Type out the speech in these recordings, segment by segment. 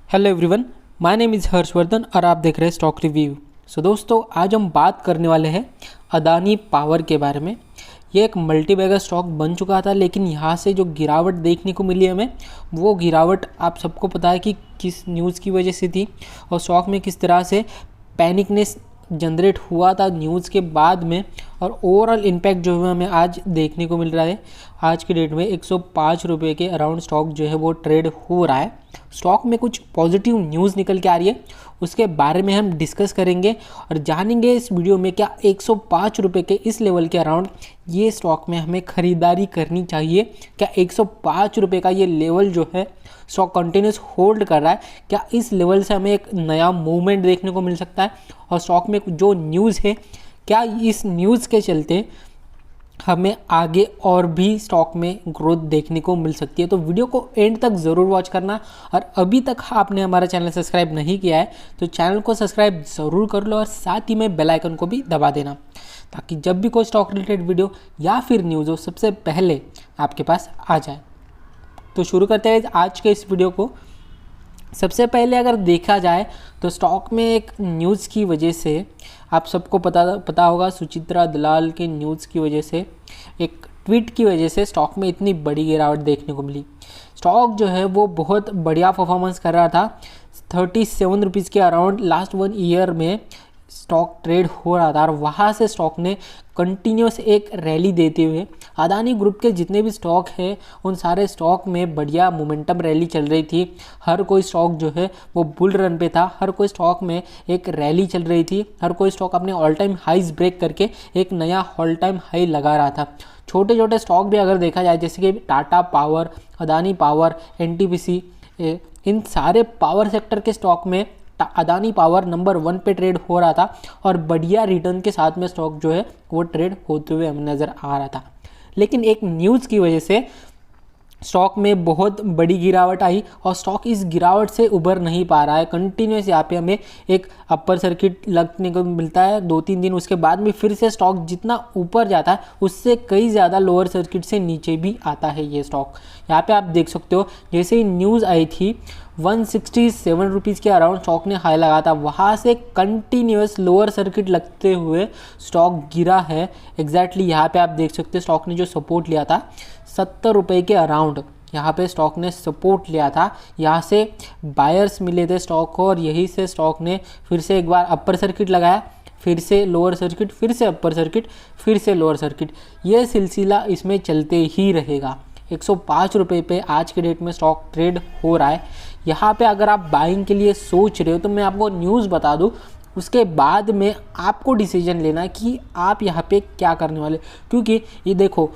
Hello everyone, my name is Harshvardhan और आप देख रहे हैं स्टॉक रिव्यू। दोस्तों, आज हम बात करने वाले हैं अदानी पावर के बारे में। ये एक मल्टी बैगर स्टॉक बन चुका था, लेकिन यहाँ से जो गिरावट देखने को मिली हमें, वो गिरावट आप सबको पता है कि किस न्यूज़ की वजह से थी और स्टॉक में किस तरह से पैनिकनेस जनरेट हुआ था न्यूज़ के बाद में। और ओवरऑल इम्पैक्ट जो है हमें आज देखने को मिल रहा है। आज की डेट में 105 रुपये के अराउंड स्टॉक जो है वो ट्रेड हो रहा है। स्टॉक में कुछ पॉजिटिव न्यूज़ निकल के आ रही है, उसके बारे में हम डिस्कस करेंगे और जानेंगे इस वीडियो में क्या 105 रुपये के इस लेवल के अराउंड ये स्टॉक में हमें ख़रीदारी करनी चाहिए। क्या 105 रुपये का ये लेवल जो है स्टॉक कंटिन्यूस होल्ड कर रहा है, क्या इस लेवल से हमें एक नया मूवमेंट देखने को मिल सकता है। और स्टॉक में जो न्यूज़ है, क्या इस न्यूज़ के चलते हमें आगे और भी स्टॉक में ग्रोथ देखने को मिल सकती है। तो वीडियो को एंड तक ज़रूर वॉच करना। और अभी तक आपने हमारा चैनल सब्सक्राइब नहीं किया है तो चैनल को सब्सक्राइब ज़रूर कर लो और साथ ही में बेल आइकन को भी दबा देना, ताकि जब भी कोई स्टॉक रिलेटेड वीडियो या फिर न्यूज़ हो सबसे पहले आपके पास आ जाए। तो शुरू करते हैं आज के इस वीडियो को। सबसे पहले अगर देखा जाए तो स्टॉक में एक न्यूज़ की वजह से, आप सबको पता होगा, सुचित्रा दलाल के न्यूज़ की वजह से, एक ट्वीट की वजह से स्टॉक में इतनी बड़ी गिरावट देखने को मिली। स्टॉक जो है वो बहुत बढ़िया परफॉर्मेंस कर रहा था। 37 रुपीज़ के अराउंड लास्ट 1 ईयर में स्टॉक ट्रेड हो रहा था और वहाँ से स्टॉक ने कंटिन्यूस एक रैली देते हुए, अदानी ग्रुप के जितने भी स्टॉक हैं उन सारे स्टॉक में बढ़िया मोमेंटम रैली चल रही थी। हर कोई स्टॉक जो है वो बुल रन पे था, हर कोई स्टॉक में एक रैली चल रही थी, हर कोई स्टॉक अपने ऑल टाइम हाइज ब्रेक करके एक नया ऑल टाइम हाई लगा रहा था। छोटे छोटे स्टॉक भी अगर देखा जाए, जैसे कि Tata power, Adani power, NTPC, इन सारे पावर सेक्टर के स्टॉक में अदानी पावर नंबर 1 पे ट्रेड हो रहा था और बढ़िया रिटर्न के साथ में स्टॉक जो है वो ट्रेड होते हुए हमें नज़र आ रहा था। लेकिन एक न्यूज़ की वजह से स्टॉक में बहुत बड़ी गिरावट आई और स्टॉक इस गिरावट से उभर नहीं पा रहा है। कंटिन्यूस यहाँ पे हमें एक अपर सर्किट लगने को मिलता है 2-3 दिन, उसके बाद में फिर से स्टॉक जितना ऊपर जाता है उससे कई ज़्यादा लोअर सर्किट से नीचे भी आता है ये स्टॉक। यहाँ पे आप देख सकते हो, जैसे ही न्यूज़ आई थी 167 रुपीज़ के अराउंड स्टॉक ने हाई लगा था, वहाँ से कंटिन्यूस लोअर सर्किट लगते हुए स्टॉक गिरा है। एग्जैक्टली यहाँ पे आप देख सकते हो स्टॉक ने जो सपोर्ट लिया था 70 रुपये के अराउंड, यहाँ पे स्टॉक ने सपोर्ट लिया था। यहाँ से बायर्स मिले थे स्टॉक को और यहीं से स्टॉक ने फिर से एक बार अपर सर्किट लगाया, फिर से लोअर सर्किट, फिर से अपर सर्किट, फिर से लोअर सर्किट। ये सिलसिला इसमें चलते ही रहेगा। 105 रुपये पे आज के डेट में स्टॉक ट्रेड हो रहा है। यहाँ पे अगर आप बाइंग के लिए सोच रहे हो तो मैं आपको न्यूज़ बता दूँ, उसके बाद में आपको डिसीजन लेना है कि आप यहाँ पे क्या करने वाले। क्योंकि ये देखो,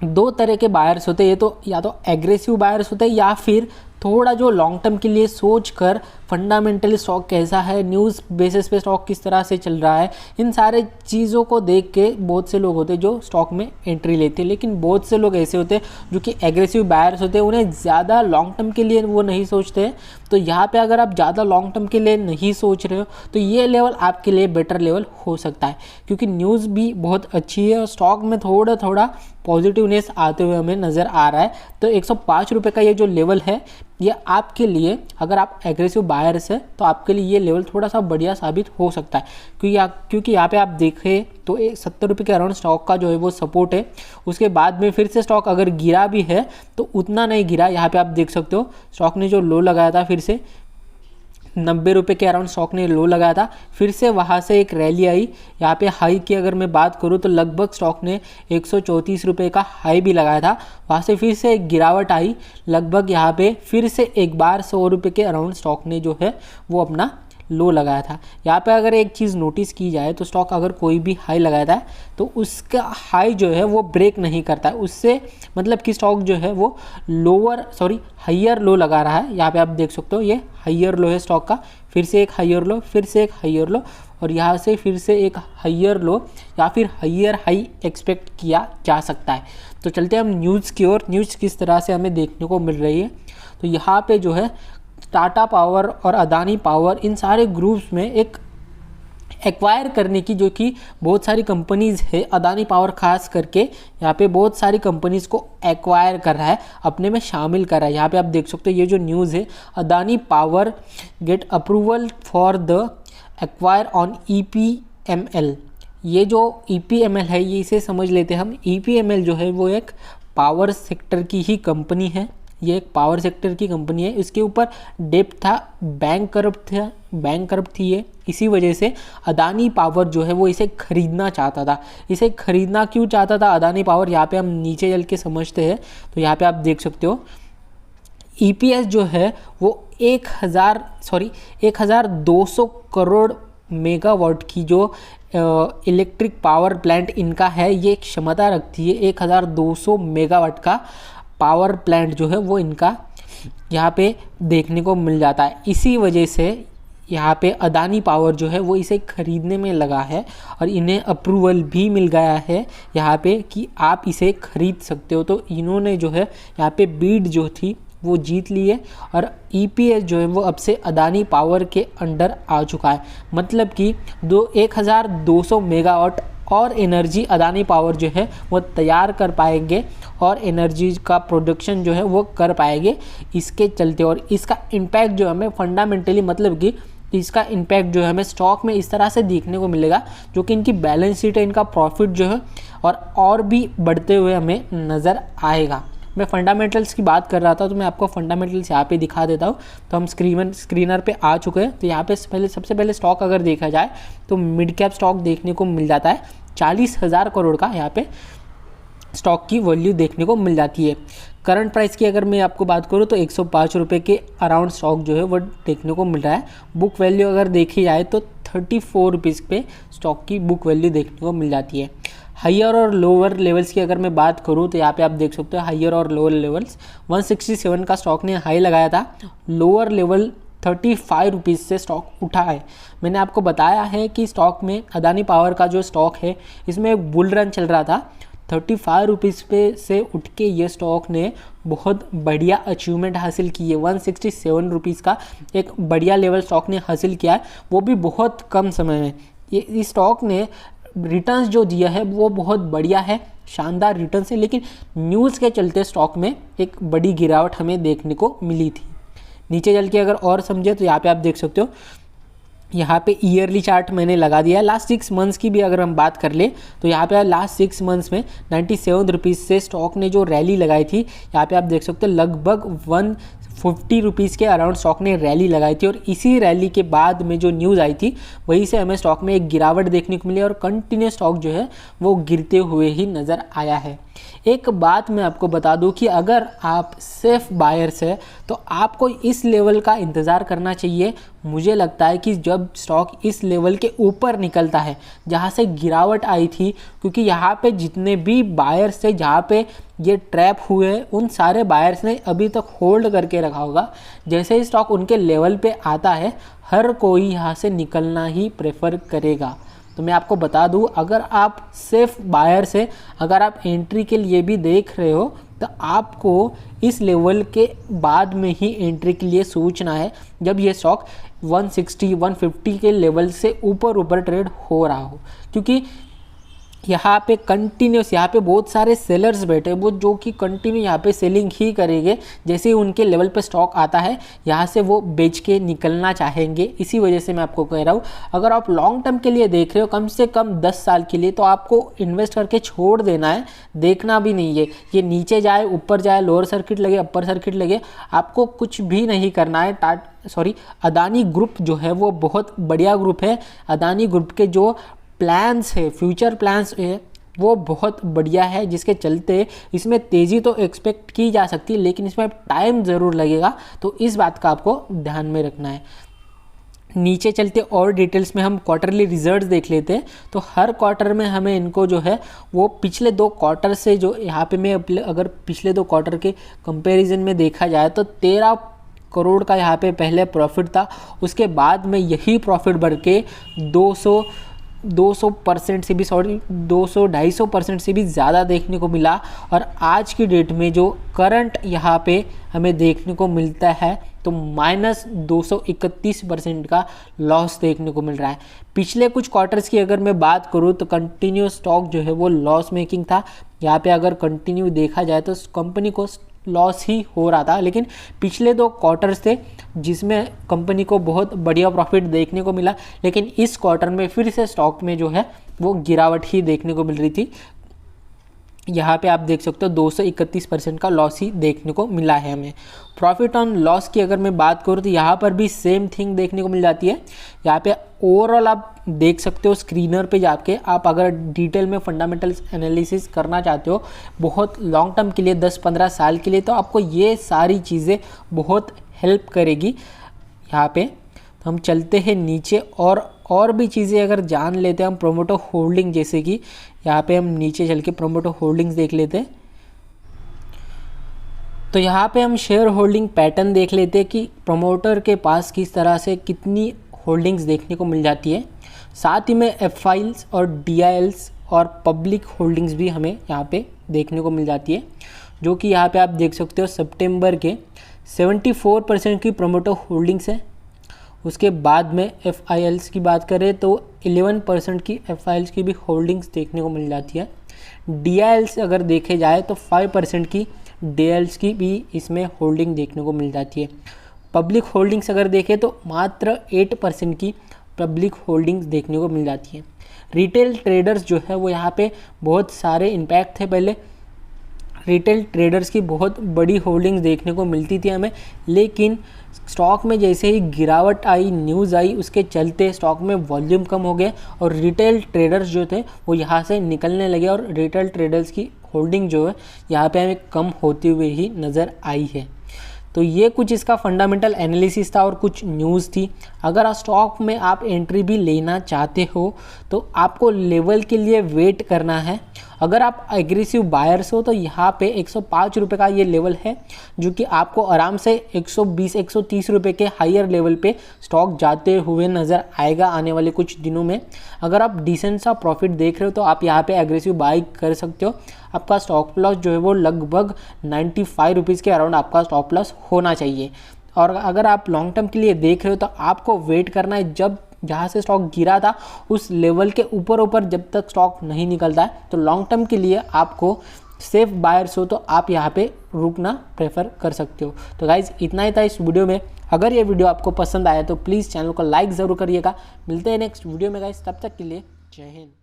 2 तरह के बायर्स होते हैं, ये तो या तो एग्रेसिव बायर्स होते हैं या फिर थोड़ा जो लॉन्ग टर्म के लिए सोच कर फंडामेंटली स्टॉक कैसा है, न्यूज़ बेसिस पे स्टॉक किस तरह से चल रहा है, इन सारे चीज़ों को देख के बहुत से लोग होते हैं जो स्टॉक में एंट्री लेते हैं। लेकिन बहुत से लोग ऐसे होते हैं जो कि एग्रेसिव बायर्स होते हैं, उन्हें ज़्यादा लॉन्ग टर्म के लिए वो नहीं सोचते हैं। तो यहाँ पे अगर आप ज़्यादा लॉन्ग टर्म के लिए नहीं सोच रहे हो तो ये लेवल आपके लिए बेटर लेवल हो सकता है, क्योंकि न्यूज़ भी बहुत अच्छी है और स्टॉक में थोड़ा थोड़ा पॉजिटिवनेस आते हुए हमें नज़र आ रहा है। तो 105 रुपये का ये जो लेवल है, ये आपके लिए, अगर आप एग्रेसिव बायर्स है तो आपके लिए ये लेवल थोड़ा सा बढ़िया साबित हो सकता है। क्योंकि यहाँ पे आप देखें तो 70 रुपये के अराउंड स्टॉक का जो है वो सपोर्ट है। उसके बाद में फिर से स्टॉक अगर गिरा भी है तो उतना नहीं गिरा। यहाँ पे आप देख सकते हो स्टॉक ने जो लो लगाया था, फिर से 90 रुपये के अराउंड स्टॉक ने लो लगाया था, फिर से वहाँ से एक रैली आई। यहाँ पे हाई की अगर मैं बात करूँ तो लगभग स्टॉक ने 134 रुपये का हाई भी लगाया था, वहाँ से फिर से एक गिरावट आई। लगभग यहाँ पे फिर से एक बार 100 रुपये के अराउंड स्टॉक ने जो है वो अपना लो लगाया था। यहाँ पे अगर एक चीज़ नोटिस की जाए तो स्टॉक अगर कोई भी हाई लगाता है तो उसका हाई जो है वो ब्रेक नहीं करता है, उससे मतलब कि स्टॉक जो है वो हाइयर लो लगा रहा है। यहाँ पे आप देख सकते हो ये हाइयर लो है स्टॉक का, फिर से एक हाइयर लो, फिर से एक हाइयर लो और यहाँ से फिर से एक हाइयर लो या फिर हाइयर हाई एक्सपेक्ट किया जा सकता है। तो चलते हैं हम न्यूज़ की ओर। न्यूज़ किस तरह से हमें देखने को मिल रही है, तो यहाँ पे जो है टाटा पावर और अदानी पावर, इन सारे ग्रुप्स में एक एक्वायर करने की, जो कि बहुत सारी कंपनीज़ है, अदानी पावर खास करके यहाँ पे बहुत सारी कंपनीज़ को एक्वायर कर रहा है, अपने में शामिल कर रहा है। यहाँ पे आप देख सकते हो ये जो न्यूज़ है, Adani power get approval for the acquire on EPML। ये जो EPML है, ये इसे समझ लेते हैं हम। EPML जो है वो एक पावर सेक्टर की ही कंपनी है, ये एक पावर सेक्टर की कंपनी है। इसके ऊपर डेब्ट था, बैंक करप्ट थी ये। इसी वजह से अदानी पावर जो है वो इसे खरीदना चाहता था। इसे खरीदना क्यों चाहता था अदानी पावर, यहाँ पे हम नीचे चल के समझते हैं। तो यहाँ पे आप देख सकते हो EPS जो है वो 1200 करोड़ मेगावाट की जो इलेक्ट्रिक पावर प्लांट इनका है, ये क्षमता रखती है। 1200 मेगावाट का पावर प्लांट जो है वो इनका यहाँ पे देखने को मिल जाता है। इसी वजह से यहाँ पे अदानी पावर जो है वो इसे खरीदने में लगा है और इन्हें अप्रूवल भी मिल गया है यहाँ पे कि आप इसे खरीद सकते हो। तो इन्होंने जो है यहाँ पे बीड जो थी वो जीत ली है और EPS जो है वो अब से अदानी पावर के अंडर आ चुका है। मतलब कि 1200 मेगावाट और एनर्जी अदानी पावर जो है वो तैयार कर पाएंगे और एनर्जी का प्रोडक्शन जो है वो कर पाएंगे इसके चलते। और इसका इम्पैक्ट जो हमें फंडामेंटली, मतलब कि इसका इम्पैक्ट जो है हमें स्टॉक में इस तरह से देखने को मिलेगा, जो कि इनकी बैलेंस शीट है, इनका प्रॉफिट जो है और भी बढ़ते हुए हमें नज़र आएगा। मैं फंडामेंटल्स की बात कर रहा था, तो मैं आपको फंडामेंटल्स यहाँ पे दिखा देता हूँ। तो हम स्क्रीनर पे आ चुके हैं। तो यहाँ पे सबसे पहले स्टॉक अगर देखा जाए तो मिड कैप स्टॉक देखने को मिल जाता है। 40,000 करोड़ का यहाँ पे स्टॉक की वैल्यू देखने को मिल जाती है। करंट प्राइस की अगर मैं आपको बात करूँ तो 105 रुपये के अराउंड स्टॉक जो है वो देखने को मिल रहा है। बुक वैल्यू अगर देखी जाए तो 34 रुपीज़ पे स्टॉक की बुक वैल्यू देखने को मिल जाती है। हाइयर और लोअर लेवल्स की अगर मैं बात करूँ तो यहाँ पे आप देख सकते हो हाइयर और लोअर लेवल्स। 167 का स्टॉक ने हाई लगाया था, लोअर लेवल 35 रुपीज़ से स्टॉक उठा है। मैंने आपको बताया है कि स्टॉक में अदानी पावर का जो स्टॉक है इसमें एक बुल रन चल रहा था। 35 रुपीज़ पे से उठ के ये स्टॉक ने बहुत बढ़िया अचीवमेंट हासिल की है। 167 रुपीज़ का एक बढ़िया लेवल स्टॉक ने हासिल किया है, वो भी बहुत कम समय में। ये इस स्टॉक ने रिटर्न्स जो दिया है वो बहुत बढ़िया है, शानदार रिटर्न्स है। लेकिन न्यूज़ के चलते स्टॉक में एक बड़ी गिरावट हमें देखने को मिली थी। नीचे चल के अगर और समझे तो यहाँ पे आप देख सकते हो, यहाँ पे ईयरली चार्ट मैंने लगा दिया है। लास्ट 6 मंथ्स की भी अगर हम बात कर ले तो यहाँ पे लास्ट 6 मंथ्स में 97 रुपीज़ से स्टॉक ने जो रैली लगाई थी, यहाँ पे आप देख सकते हो लगभग 150 रुपीज़ के अराउंड स्टॉक ने रैली लगाई थी। और इसी रैली के बाद में जो न्यूज़ आई थी वहीं से हमें स्टॉक में एक गिरावट देखने को मिली और कंटिन्यू स्टॉक जो है वो गिरते हुए ही नज़र आया है। एक बात मैं आपको बता दूं कि अगर आप सेफ बायर्स है तो आपको इस लेवल का इंतज़ार करना चाहिए। मुझे लगता है कि जब स्टॉक इस लेवल के ऊपर निकलता है जहां से गिरावट आई थी, क्योंकि यहाँ पे जितने भी बायर्स थे जहाँ पे ये ट्रैप हुए उन सारे बायर्स ने अभी तक होल्ड करके रखा होगा। जैसे ही स्टॉक उनके लेवल पे आता है हर कोई यहाँ से निकलना ही प्रेफर करेगा। तो मैं आपको बता दूं, अगर आप सेफ बायर से अगर आप एंट्री के लिए भी देख रहे हो तो आपको इस लेवल के बाद में ही एंट्री के लिए सोचना है, जब ये स्टॉक 160 150 के लेवल से ऊपर ट्रेड हो रहा हो। क्योंकि यहाँ पे कंटिन्यूस यहाँ पे बहुत सारे सेलर्स बैठे वो जो कि कंटिन्यू यहाँ पे सेलिंग ही करेंगे। जैसे ही उनके लेवल पे स्टॉक आता है यहाँ से वो बेच के निकलना चाहेंगे। इसी वजह से मैं आपको कह रहा हूँ, अगर आप लॉन्ग टर्म के लिए देख रहे हो कम से कम 10 साल के लिए, तो आपको इन्वेस्ट करके छोड़ देना है, देखना भी नहीं है। ये नीचे जाए ऊपर जाए, लोअर सर्किट लगे अपर सर्किट लगे, आपको कुछ भी नहीं करना है। अदानी ग्रुप जो है वो बहुत बढ़िया ग्रुप है। अदानी ग्रुप के जो प्लान्स है, फ्यूचर प्लान्स है, वो बहुत बढ़िया है, जिसके चलते इसमें तेज़ी तो एक्सपेक्ट की जा सकती है लेकिन इसमें टाइम ज़रूर लगेगा। तो इस बात का आपको ध्यान में रखना है। नीचे चलते और डिटेल्स में हम क्वार्टरली रिजल्ट्स देख लेते हैं। तो हर क्वार्टर में हमें इनको जो है वो पिछले 2 क्वार्टर से, जो यहाँ पे मैं अगर पिछले 2 क्वार्टर के कंपैरिजन में देखा जाए तो 13 करोड़ का यहाँ पे पहले प्रॉफिट था, उसके बाद में यही प्रॉफिट बढ़ के 200% से भी 200-250% से भी ज़्यादा देखने को मिला। और आज की डेट में जो करंट यहाँ पे हमें देखने को मिलता है तो -231% का लॉस देखने को मिल रहा है। पिछले कुछ क्वार्टर्स की अगर मैं बात करूँ तो कंटिन्यू स्टॉक जो है वो लॉस मेकिंग था। यहाँ पे अगर कंटिन्यू देखा जाए तो कंपनी को लॉस ही हो रहा था, लेकिन पिछले 2 क्वार्टर्स थे जिसमें कंपनी को बहुत बढ़िया प्रॉफिट देखने को मिला, लेकिन इस क्वार्टर में फिर से स्टॉक में जो है वो गिरावट ही देखने को मिल रही थी। यहाँ पे आप देख सकते हो 231% का लॉस ही देखने को मिला है हमें। प्रॉफिट ऑन लॉस की अगर मैं बात करूँ तो यहाँ पर भी सेम थिंग देखने को मिल जाती है। यहाँ पे ओवरऑल आप देख सकते हो स्क्रीनर पे जाके, आप अगर डिटेल में फंडामेंटल्स एनालिसिस करना चाहते हो बहुत लॉन्ग टर्म के लिए 10-15 साल के लिए, तो आपको ये सारी चीज़ें बहुत हेल्प करेगी। यहाँ पे हम चलते हैं नीचे और भी चीज़ें अगर जान लेते हैं हम प्रोमोटर होल्डिंग, जैसे कि यहाँ पे हम नीचे चल के प्रोमोटर होल्डिंग्स देख लेते हैं। तो यहाँ पे हम शेयर होल्डिंग पैटर्न देख लेते हैं कि प्रमोटर के पास किस तरह से कितनी होल्डिंग्स देखने को मिल जाती है। साथ ही में एफआईएल्स और डीआईएल्स और पब्लिक होल्डिंग्स भी हमें यहाँ पे देखने को मिल जाती है, जो कि यहाँ पे आप देख सकते हो सितंबर के 74% की प्रमोटर होल्डिंग्स है। उसके बाद में एफआईएल्स की बात करें तो 11% की एफआईएल्स की भी होल्डिंग्स देखने को मिल जाती है। डीआईएल्स अगर देखे जाए तो 5% की डीआईएल्स की भी इसमें होल्डिंग देखने को मिल जाती है। पब्लिक होल्डिंग्स अगर देखें तो मात्र 8% की पब्लिक होल्डिंग्स देखने को मिल जाती है। रिटेल ट्रेडर्स जो है वो यहाँ पे बहुत सारे इम्पैक्ट थे। पहले रिटेल ट्रेडर्स की बहुत बड़ी होल्डिंग्स देखने को मिलती थी हमें, लेकिन स्टॉक में जैसे ही गिरावट आई, न्यूज़ आई, उसके चलते स्टॉक में वॉल्यूम कम हो गए और रिटेल ट्रेडर्स जो थे वो यहाँ से निकलने लगे और रिटेल ट्रेडर्स की होल्डिंग जो है यहाँ पे हमें कम होती हुई ही नज़र आई है। तो ये कुछ इसका फंडामेंटल एनालिसिस था और कुछ न्यूज़ थी। अगर स्टॉक में आप एंट्री भी लेना चाहते हो तो आपको लेवल के लिए वेट करना है। अगर आप एग्रेसिव बायर्स हो तो यहाँ पे 105 रुपये का ये लेवल है, जो कि आपको आराम से 120-130 रुपये के हायर लेवल पे स्टॉक जाते हुए नज़र आएगा आने वाले कुछ दिनों में। अगर आप डिसेंट सा प्रॉफिट देख रहे हो तो आप यहाँ पे एग्रेसिव बाई कर सकते हो। आपका स्टॉप लॉस जो है वो लगभग 95 रुपीज़ के अराउंड आपका स्टॉप लॉस होना चाहिए। और अगर आप लॉन्ग टर्म के लिए देख रहे हो तो आपको वेट करना है, जब जहाँ से स्टॉक गिरा था उस लेवल के ऊपर जब तक स्टॉक नहीं निकलता है तो लॉन्ग टर्म के लिए आपको सेफ बायर्स हो तो आप यहाँ पे रुकना प्रेफर कर सकते हो। तो गाइज़ इतना ही था इस वीडियो में। अगर ये वीडियो आपको पसंद आया तो प्लीज़ चैनल को लाइक ज़रूर करिएगा। मिलते हैं नेक्स्ट वीडियो में गाइज़, तब तक के लिए जय हिंद।